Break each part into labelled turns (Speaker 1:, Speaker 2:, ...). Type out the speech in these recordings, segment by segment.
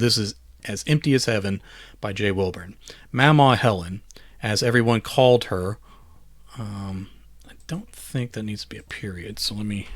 Speaker 1: this is As Empty as Heaven by J. Wilburn. Mama Helen, as everyone called her. I don't think that needs to be a period, so let me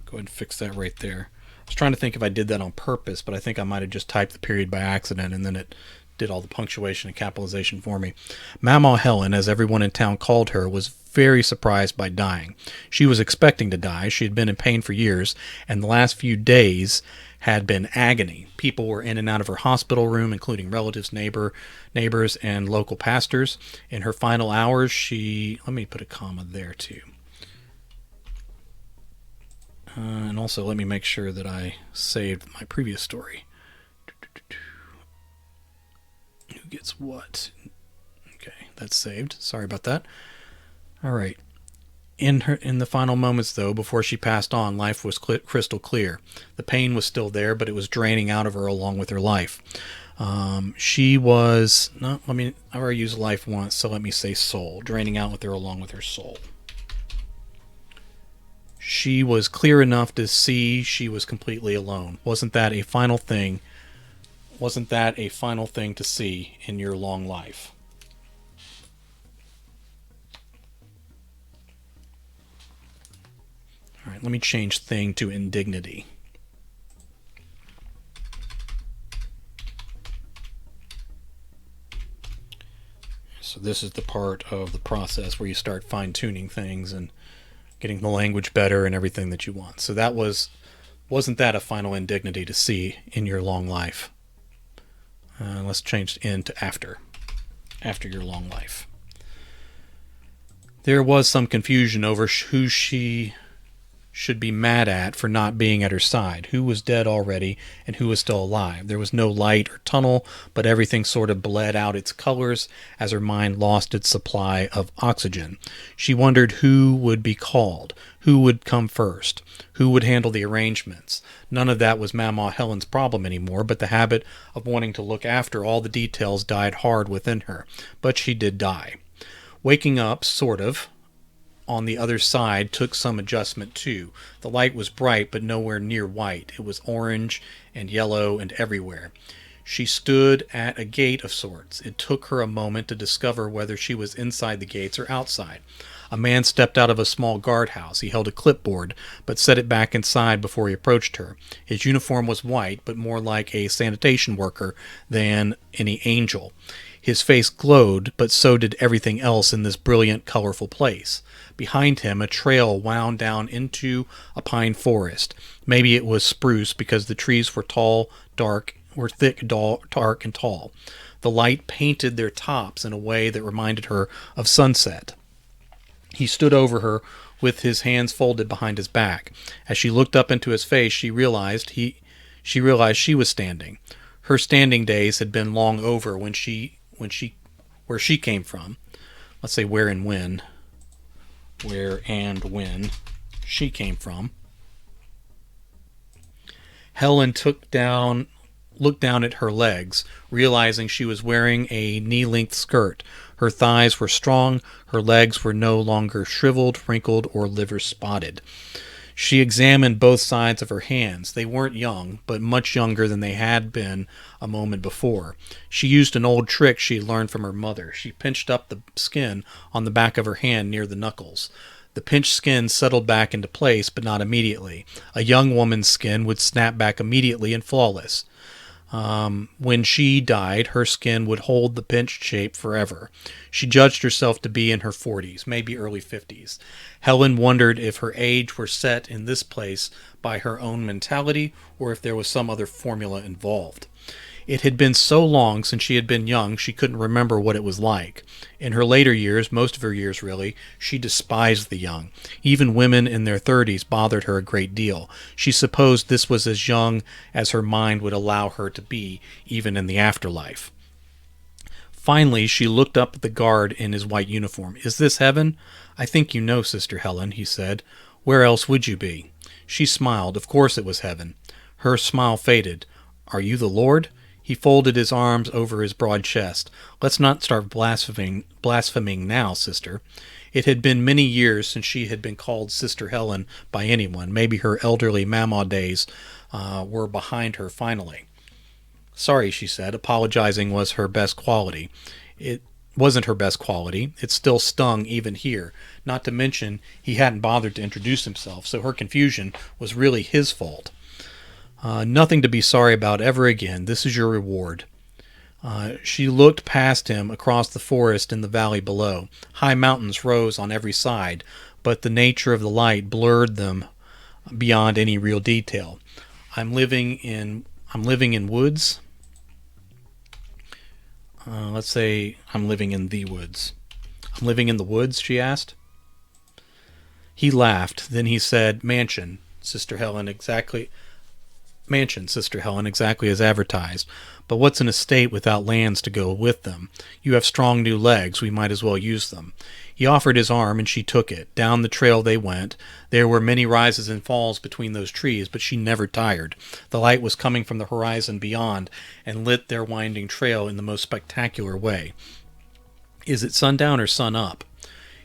Speaker 1: go ahead and fix that right there. I was trying to think if I did that on purpose, but I think I might have just typed the period by accident, and then it did all the punctuation and capitalization for me. Mama Helen, as everyone in town called her, was very surprised by dying. She was expecting to die. She had been in pain for years, and the last few days had been agony. People were in and out of her hospital room, including relatives, neighbors, and local pastors. In her final hours, let me put a comma there too. And also let me make sure that I saved my previous story. Who gets what? Okay, that's saved. Sorry about that. All right. In the final moments, though, before she passed on, life was crystal clear. The pain was still there, but it was draining out of her along with her life. She was not. I already used life once, so let me say soul, draining out with her along with her soul. She was clear enough to see she was completely alone. Wasn't that a final thing? Wasn't that a final thing to see in your long life? All right, let me change thing to indignity. So this is the part of the process where you start fine-tuning things and getting the language better and everything that you want. So wasn't that a final indignity to see in your long life? Let's change in to after your long life. There was some confusion over who she should be mad at for not being at her side, who was dead already and who was still alive. There was no light or tunnel, but everything sort of bled out its colors as her mind lost its supply of oxygen. She wondered who would be called, who would come first, who would handle the arrangements. None of that was Mama Helen's problem anymore, but the habit of wanting to look after all the details died hard within her. But she did die. Waking up, sort of, on the other side took some adjustment too. The light was bright, but nowhere near white. It was orange and yellow and everywhere. She stood at a gate of sorts. It took her a moment to discover whether she was inside the gates or outside. A man stepped out of a small guardhouse. He held a clipboard, but set it back inside before he approached her. His uniform was white, but more like a sanitation worker than any angel. His face glowed, but so did everything else in this brilliant, colorful place. Behind him, a trail wound down into a pine forest. Maybe it was spruce because the trees were thick, dark, and tall. The light painted their tops in a way that reminded her of sunset. He stood over her with his hands folded behind his back. As she looked up into his face, she realized she was standing. Her standing days had been long over where she came from. Let's say where and when she came from. Helen looked down at her legs, realizing she was wearing a knee-length skirt. Her thighs were strong. Her legs were no longer shriveled, wrinkled, or liver-spotted. She examined both sides of her hands. They weren't young, but much younger than they had been a moment before. She used an old trick she had learned from her mother. She pinched up the skin on the back of her hand near the knuckles. The pinched skin settled back into place, but not immediately. A young woman's skin would snap back immediately and flawless. When she died, her skin would hold the pinched shape forever. She judged herself to be in her 40s, maybe early 50s. Helen wondered if her age were set in this place by her own mentality or if there was some other formula involved. It had been so long since she had been young she couldn't remember what it was like. In her later years, most of her years really, she despised the young. Even women in their 30s bothered her a great deal. She supposed this was as young as her mind would allow her to be, even in the afterlife. Finally, she looked up at the guard in his white uniform. "Is this heaven?" "I think you know, Sister Helen," he said. "Where else would you be?" She smiled. Of course it was heaven. Her smile faded. "Are you the Lord?" He folded his arms over his broad chest. "Let's not start blaspheming now, sister." It had been many years since she had been called Sister Helen by anyone. Maybe her elderly mama days were behind her finally. Sorry, she said. Apologizing was her best quality. It wasn't her best quality. It still stung even here. Not to mention, he hadn't bothered to introduce himself, so her confusion was really his fault. Nothing to be sorry about ever again. This is your reward. She looked past him across the forest in the valley below. High mountains rose on every side, but the nature of the light blurred them beyond any real detail. I'm living in woods. Let's say I'm living in the woods. I'm living in the woods, she asked. He laughed. Then he said, Mansion, Sister Helen, exactly as advertised. But what's an estate without lands to go with them? You have strong new legs. We might as well use them. He offered his arm, and she took it. Down the trail they went. There were many rises and falls between those trees, but she never tired. The light was coming from the horizon beyond and lit their winding trail in the most spectacular way. Is it sundown or sun up?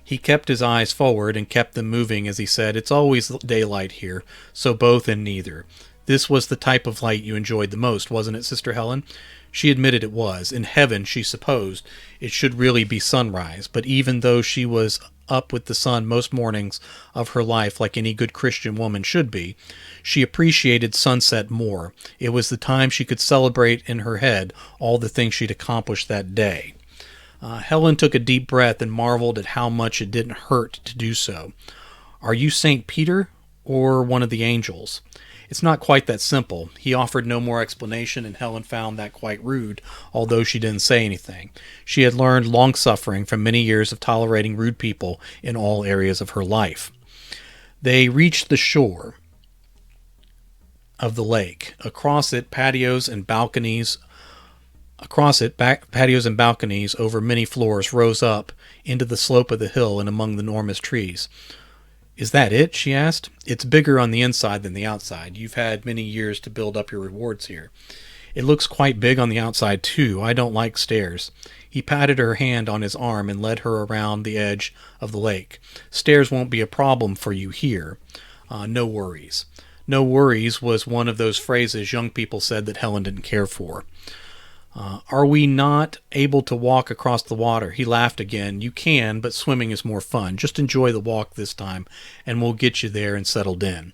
Speaker 1: He kept his eyes forward and kept them moving as he said, It's always daylight here, so both and neither. This was the type of light you enjoyed the most, wasn't it, Sister Helen? She admitted it was. In heaven, she supposed, it should really be sunrise, but even though she was up with the sun most mornings of her life like any good Christian woman should be, she appreciated sunset more. It was the time she could celebrate in her head all the things she'd accomplished that day. Helen took a deep breath and marveled at how much it didn't hurt to do so. Are you St. Peter or one of the angels? It's not quite that simple. He offered no more explanation, and Helen found that quite rude, although she didn't say anything. She had learned long-suffering from many years of tolerating rude people in all areas of her life. They reached the shore of the lake. Across it, patios and balconies over many floors rose up into the slope of the hill and among the enormous trees. Is that it? She asked. It's bigger on the inside than the outside. You've had many years to build up your rewards here. It looks quite big on the outside, too. I don't like stairs. He patted her hand on his arm and led her around the edge of the lake. Stairs won't be a problem for you here. No worries. No worries was one of those phrases young people said that Helen didn't care for. Are we not able to walk across the water? He laughed again. You can, but swimming is more fun. Just enjoy the walk this time, and we'll get you there and settled in.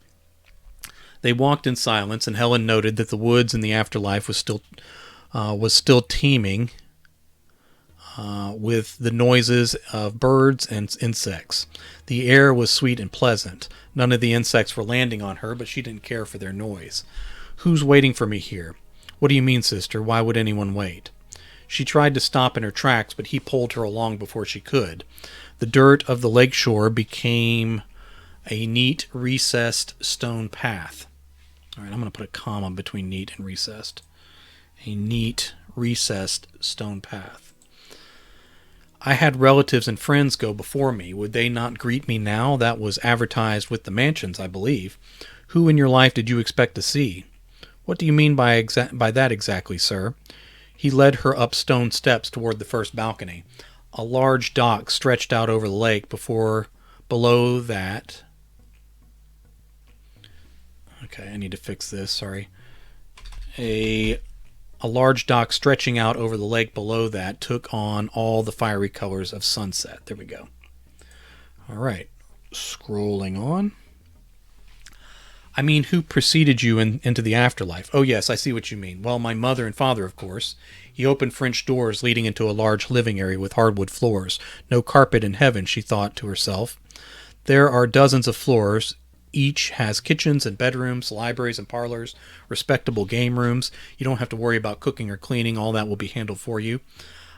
Speaker 1: They walked in silence, and Helen noted that the woods in the afterlife was still teeming with the noises of birds and insects. The air was sweet and pleasant. None of the insects were landing on her, but she didn't care for their noise. Who's waiting for me here? What do you mean, sister? Why would anyone wait? She tried to stop in her tracks, but he pulled her along before she could. The dirt of the lake shore became a neat, recessed stone path. All right, I'm going to put a comma between neat and recessed. A neat, recessed stone path. I had relatives and friends go before me. Would they not greet me now? That was advertised with the mansions, I believe. Who in your life did you expect to see? What do you mean by that exactly, sir? He led her up stone steps toward the first balcony. A large dock stretched out over the lake below that. Okay, I need to fix this, sorry. A large dock stretching out over the lake below that took on all the fiery colors of sunset. There we go. All right, scrolling on. I mean, who preceded you into the afterlife? Oh, yes, I see what you mean. Well, my mother and father, of course. He opened French doors leading into a large living area with hardwood floors. No carpet in heaven, she thought to herself. There are dozens of floors. Each has kitchens and bedrooms, libraries and parlors, respectable game rooms. You don't have to worry about cooking or cleaning. All that will be handled for you.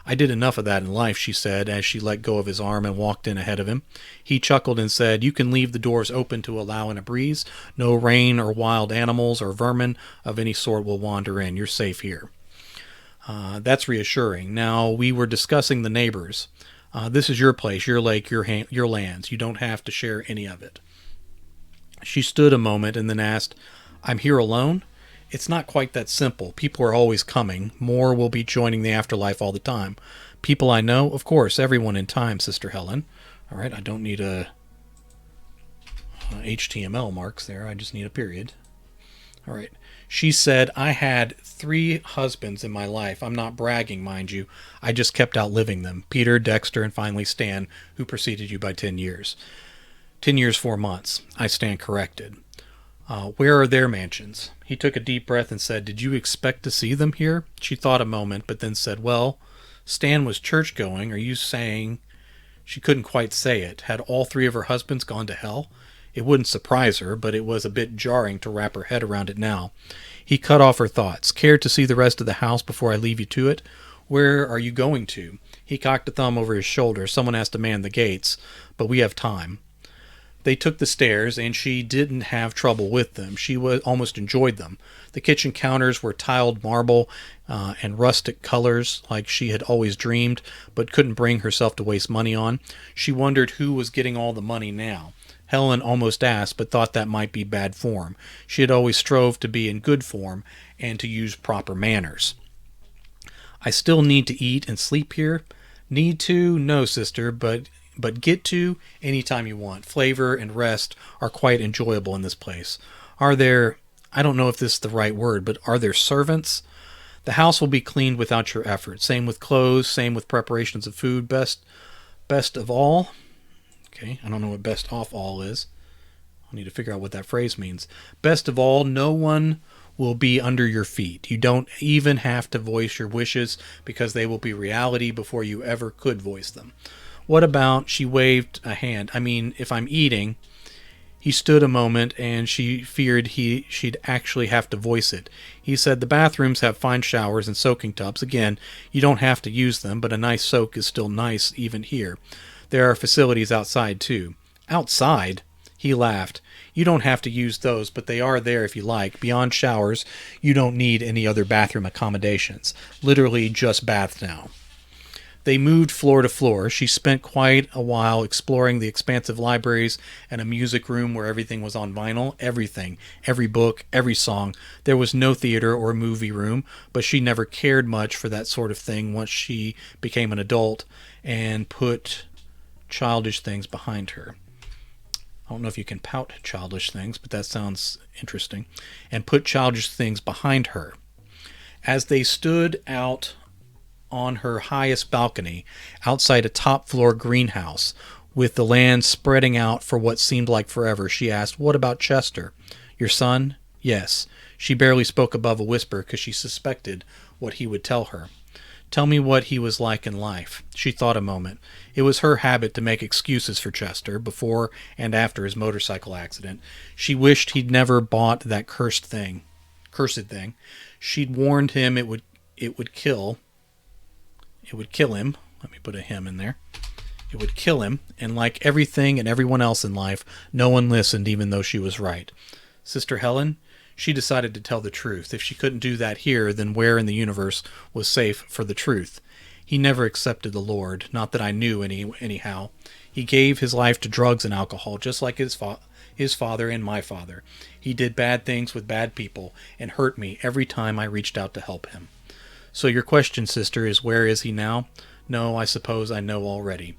Speaker 1: I did enough of that in life, she said, as she let go of his arm and walked in ahead of him. He chuckled and said, You can leave the doors open to allow in a breeze. No rain or wild animals or vermin of any sort will wander in. You're safe here. That's reassuring. Now, we were discussing the neighbors. This is your place, your lake, your lands. You don't have to share any of it. She stood a moment and then asked, I'm here alone? It's not quite that simple. People are always coming. More will be joining the afterlife all the time. People I know? Of course, everyone in time, Sister Helen. All right, I don't need a HTML marks there. I just need a period. All right. She said, I had 3 husbands in my life. I'm not bragging, mind you. I just kept outliving them. Peter, Dexter, and finally Stan, who preceded you by 10 years. 10 years, 4 months. I stand corrected. Where are their mansions? He took a deep breath and said, Did you expect to see them here? She thought a moment, but then said, Well, Stan was church-going. Are you saying... She couldn't quite say it. Had all 3 of her husbands gone to hell? It wouldn't surprise her, but it was a bit jarring to wrap her head around it now. He cut off her thoughts. Care to see the rest of the house before I leave you to it? Where are you going to? He cocked a thumb over his shoulder. Someone has to man the gates, but we have time. They took the stairs, and she didn't have trouble with them. She almost enjoyed them. The kitchen counters were tiled marble and rustic colors, like she had always dreamed, but couldn't bring herself to waste money on. She wondered who was getting all the money now. Helen almost asked, but thought that might be bad form. She had always strove to be in good form and to use proper manners. I still need to eat and sleep here. Need to? No, sister, but get to any time you want. Flavor and rest are quite enjoyable in this place. Are there, I don't know if this is the right word, but are there servants? The house will be cleaned without your effort. Same with clothes, same with preparations of food. Best of all. Okay, I don't know what best off all is. I'll need to figure out what that phrase means. Best of all, no one will be under your feet. You don't even have to voice your wishes because they will be reality before you ever could voice them. What about, she waved a hand, I mean, if I'm eating... He stood a moment, and she feared she'd actually have to voice it. He said, the bathrooms have fine showers and soaking tubs. Again, you don't have to use them, but a nice soak is still nice even here. There are facilities outside, too. Outside? He laughed. You don't have to use those, but they are there if you like. Beyond showers, you don't need any other bathroom accommodations. Literally just baths now. They moved floor to floor. She spent quite a while exploring the expansive libraries and a music room where everything was on vinyl. Everything. Every book, every song. There was no theater or movie room, but she never cared much for that sort of thing once she became an adult and put childish things behind her. I don't know if you can pout childish things, but that sounds interesting. And put childish things behind her. As they stood out on her highest balcony, outside a top-floor greenhouse, with the land spreading out for what seemed like forever, she asked, What about Chester? Your son? Yes. She barely spoke above a whisper because she suspected what he would tell her. Tell me what he was like in life. She thought a moment. It was her habit to make excuses for Chester, before and after his motorcycle accident. She wished he'd never bought that cursed thing. She'd warned him it would kill... It would kill him. Let me put a him in there. It would kill him, and like everything and everyone else in life, no one listened even though she was right. Sister Helen, she decided to tell the truth. If she couldn't do that here, then where in the universe was safe for the truth? He never accepted the Lord, not that I knew anyhow. He gave his life to drugs and alcohol, just like his father and my father. He did bad things with bad people and hurt me every time I reached out to help him. So your question, sister, is where is he now? No, I suppose I know already.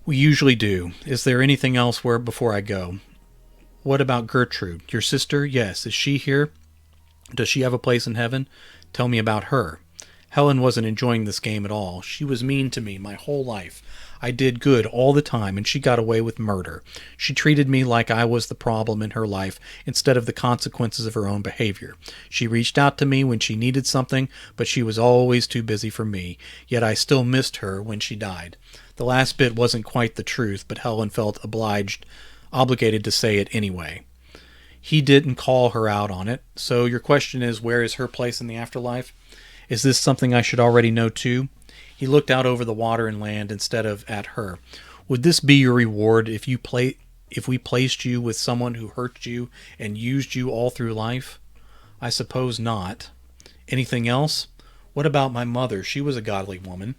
Speaker 1: We usually do. Is there anything else before I go? What about Gertrude? Your sister? Yes. Is she here? Does she have a place in heaven? Tell me about her. Helen wasn't enjoying this game at all. She was mean to me my whole life. I did good all the time, and she got away with murder. She treated me like I was the problem in her life instead of the consequences of her own behavior. She reached out to me when she needed something, but she was always too busy for me, yet I still missed her when she died. The last bit wasn't quite the truth, but Helen felt obligated to say it anyway. He didn't call her out on it, so your question is, where is her place in the afterlife? Is this something I should already know too? He looked out over the water and land instead of at her. Would this be your reward if we placed you with someone who hurt you and used you all through life? I suppose not. Anything else? What about my mother? She was a godly woman.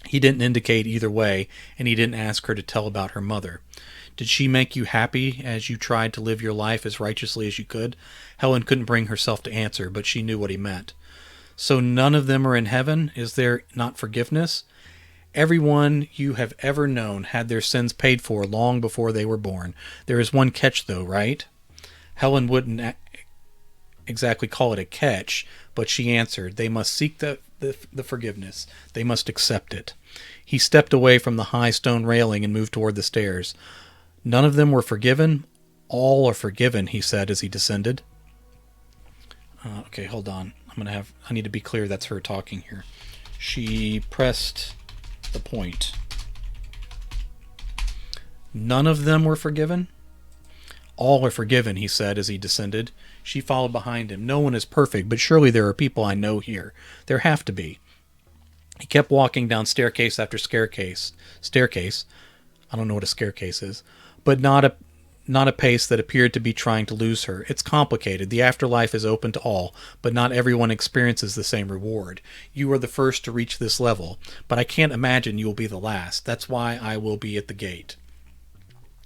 Speaker 1: He didn't indicate either way, and he didn't ask her to tell about her mother. Did she make you happy as you tried to live your life as righteously as you could? Helen couldn't bring herself to answer, but she knew what he meant. So none of them are in heaven? Is there not forgiveness? Everyone you have ever known had their sins paid for long before they were born. There is one catch, though, right? Helen wouldn't exactly call it a catch, but she answered, they must seek the forgiveness. They must accept it. He stepped away from the high stone railing and moved toward the stairs. None of them were forgiven. All are forgiven, he said as he descended. Okay, hold on. I need to be clear that's her talking here. She pressed the point. None of them were forgiven? All are forgiven, he said as he descended. She followed behind him. No one is perfect, but surely there are people I know here. There have to be. He kept walking down staircase after staircase. I don't know what a staircase is, but not a pace that appeared to be trying to lose her. It's complicated. The afterlife is open to all, but not everyone experiences the same reward. You are the first to reach this level, but I can't imagine you will be the last. That's why I will be at the gate.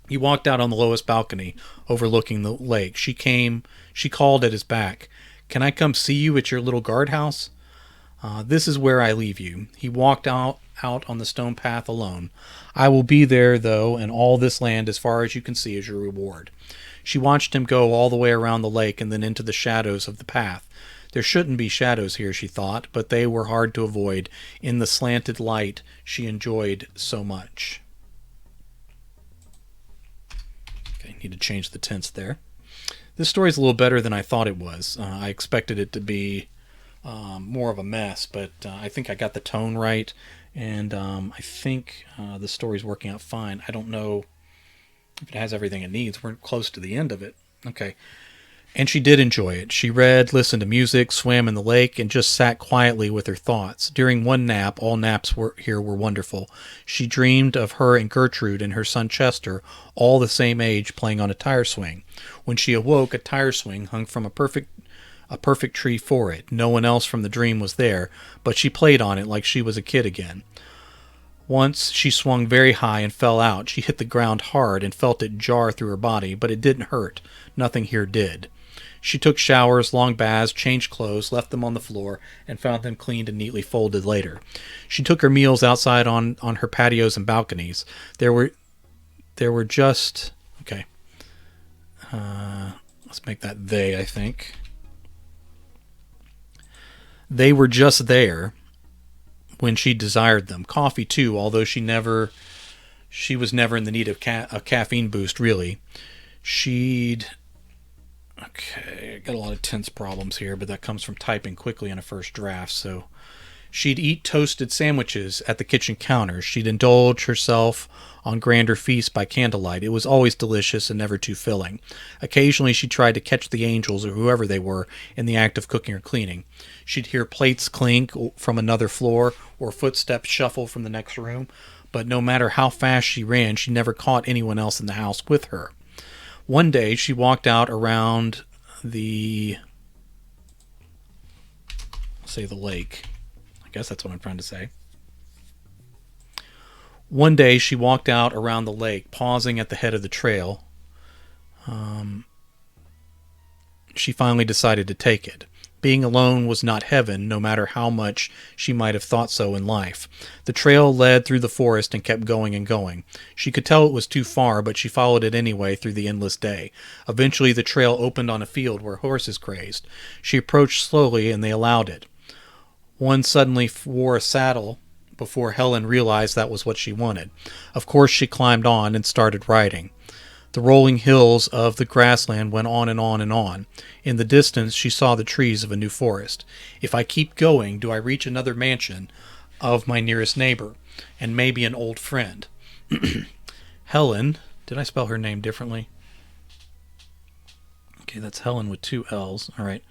Speaker 1: He walked out on the lowest balcony, overlooking the lake. She called at his back. Can I come see you at your little guardhouse? This is where I leave you. He walked out on the stone path alone. I will be there, though, and all this land as far as you can see is your reward. She watched him go all the way around the lake and then into the shadows of the path. There shouldn't be shadows here, she thought, but they were hard to avoid in the slanted light she enjoyed so much. Okay, need to change the tense there. This story's a little better than I thought it was. I expected it to be more of a mess, but I think I got the tone right, and I think the story's working out fine. I don't know if it has everything it needs. We're close to the end of it. Okay. And she did enjoy it. She read, listened to music, swam in the lake, and just sat quietly with her thoughts. During one nap, all naps here were wonderful. She dreamed of her and Gertrude and her son Chester, all the same age, playing on a tire swing. When she awoke, a tire swing hung from a perfect tree for it. No one else from the dream was there, but she played on it like she was a kid again. Once she swung very high and fell out. She hit the ground hard and felt it jar through her body, but it didn't hurt. Nothing here did. She took showers, long baths, changed clothes, left them on the floor, and found them cleaned and neatly folded later. She took her meals outside on her patios and balconies. There were just... Okay. Let's make that they, I think. They were just there when she desired them. Coffee, too, although she was never in the need of a caffeine boost, really. Okay, I got a lot of tense problems here, but that comes from typing quickly in a first draft, so... She'd eat toasted sandwiches at the kitchen counter. She'd indulge herself on grander feasts by candlelight. It was always delicious and never too filling. Occasionally she tried to catch the angels, or whoever they were, in the act of cooking or cleaning. She'd hear plates clink from another floor, or footsteps shuffle from the next room, but no matter how fast she ran, she never caught anyone else in the house with her. One day she walked out around the lake. I guess that's what I'm trying to say. One day she walked out around the lake, pausing at the head of the trail. She finally decided to take it. Being alone was not heaven, no matter how much she might have thought so in life. The trail led through the forest and kept going and going. She could tell it was too far, but she followed it anyway through the endless day. Eventually the trail opened on a field where horses grazed. She approached slowly, and they allowed it. One suddenly wore a saddle before Helen realized that was what she wanted. Of course she climbed on and started riding. The rolling hills of the grassland went on and on and on. In the distance she saw the trees of a new forest. If I keep going, do I reach another mansion of my nearest neighbor, and maybe an old friend? Helen, did I spell her name differently? Okay, that's Helen with 2 L's. All right.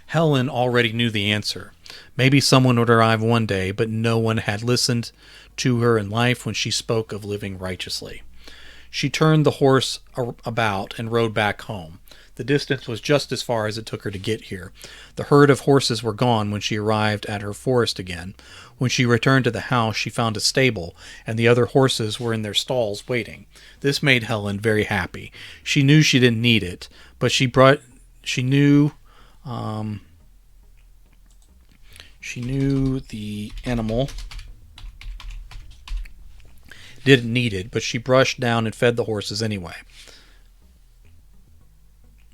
Speaker 1: Helen already knew the answer. Maybe someone would arrive one day, but no one had listened to her in life when she spoke of living righteously. She turned the horse about and rode back home. The distance was just as far as it took her to get here. The herd of horses were gone when she arrived at her forest again. When she returned to the house, she found a stable, and the other horses were in their stalls waiting. This made Helen very happy. She knew she didn't need it, but she knew the animal didn't need it, but she brushed down and fed the horses anyway.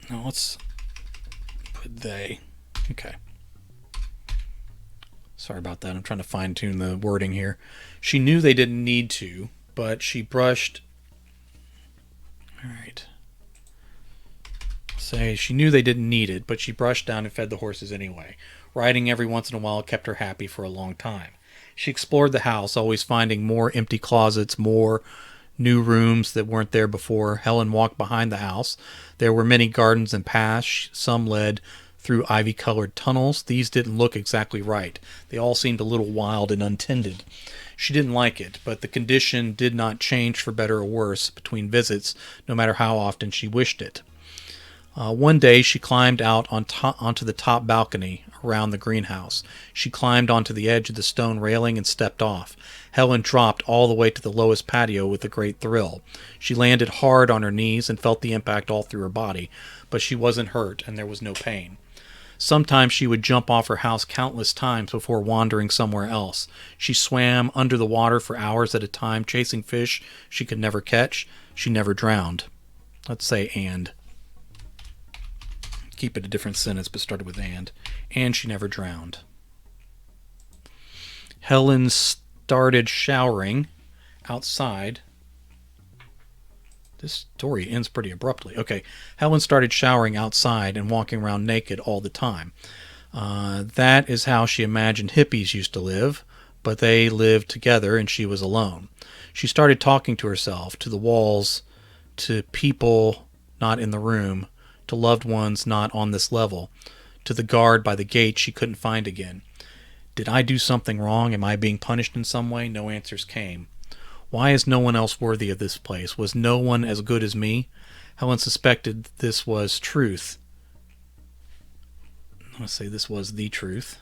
Speaker 1: Now let's Could they? Okay. Sorry about that. I'm trying to fine tune the wording here. She knew they didn't need to, but she brushed. All right. Say she knew they didn't need it, but she brushed down and fed the horses anyway. Riding every once in a while kept her happy for a long time. She explored the house, always finding more empty closets, more new rooms that weren't there before. Helen walked behind the house. There were many gardens and paths. Some led through ivy-colored tunnels. These didn't look exactly right. They all seemed a little wild and untended. She didn't like it, but the condition did not change for better or worse between visits, no matter how often she wished it. One day she climbed out onto the top balcony around the greenhouse. She climbed onto the edge of the stone railing and stepped off. Helen dropped all the way to the lowest patio with a great thrill. She landed hard on her knees and felt the impact all through her body, but she wasn't hurt and there was no pain. Sometimes she would jump off her house countless times before wandering somewhere else. She swam under the water for hours at a time, chasing fish she could never catch. She never drowned. Let's say and. Keep it a different sentence, but started with and. And she never drowned. Helen started showering outside. This story ends pretty abruptly. Okay, Helen started showering outside and walking around naked all the time. That is how she imagined hippies used to live, but they lived together and she was alone. She started talking to herself, to the walls, to people not in the room, to loved ones not on this level, to the guard by the gate she couldn't find again. Did I do something wrong? Am I being punished in some way? No answers came. Why is no one else worthy of this place? Was no one as good as me? Helen suspected this was truth. I want to say this was the truth.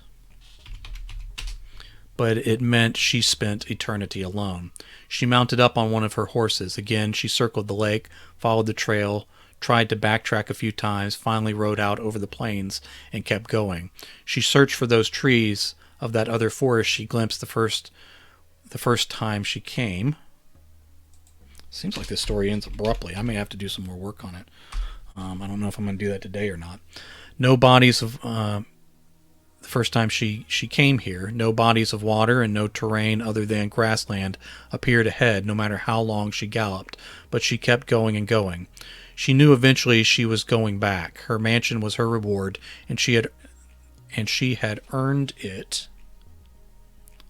Speaker 1: But it meant she spent eternity alone. She mounted up on one of her horses. Again, she circled the lake, followed the trail, tried to backtrack a few times, finally rode out over the plains and kept going. She searched for those trees of that other forest she glimpsed the first time she came. Seems like this story ends abruptly. I may have to do some more work on it. I don't know if I'm going to do that today or not. No bodies of the first time she came here, no bodies of water and no terrain other than grassland appeared ahead, no matter how long she galloped. But she kept going and going. She knew eventually she was going back. Her mansion was her reward, and she had earned it.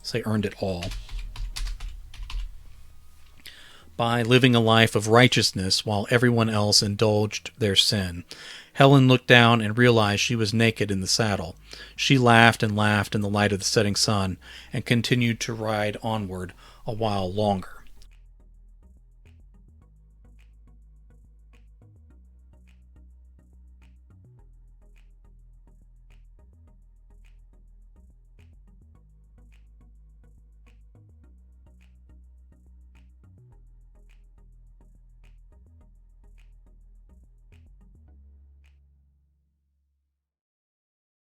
Speaker 1: Say earned it all. By living a life of righteousness while everyone else indulged their sin. Helen looked down and realized she was naked in the saddle. She laughed and laughed in the light of the setting sun and continued to ride onward a while longer.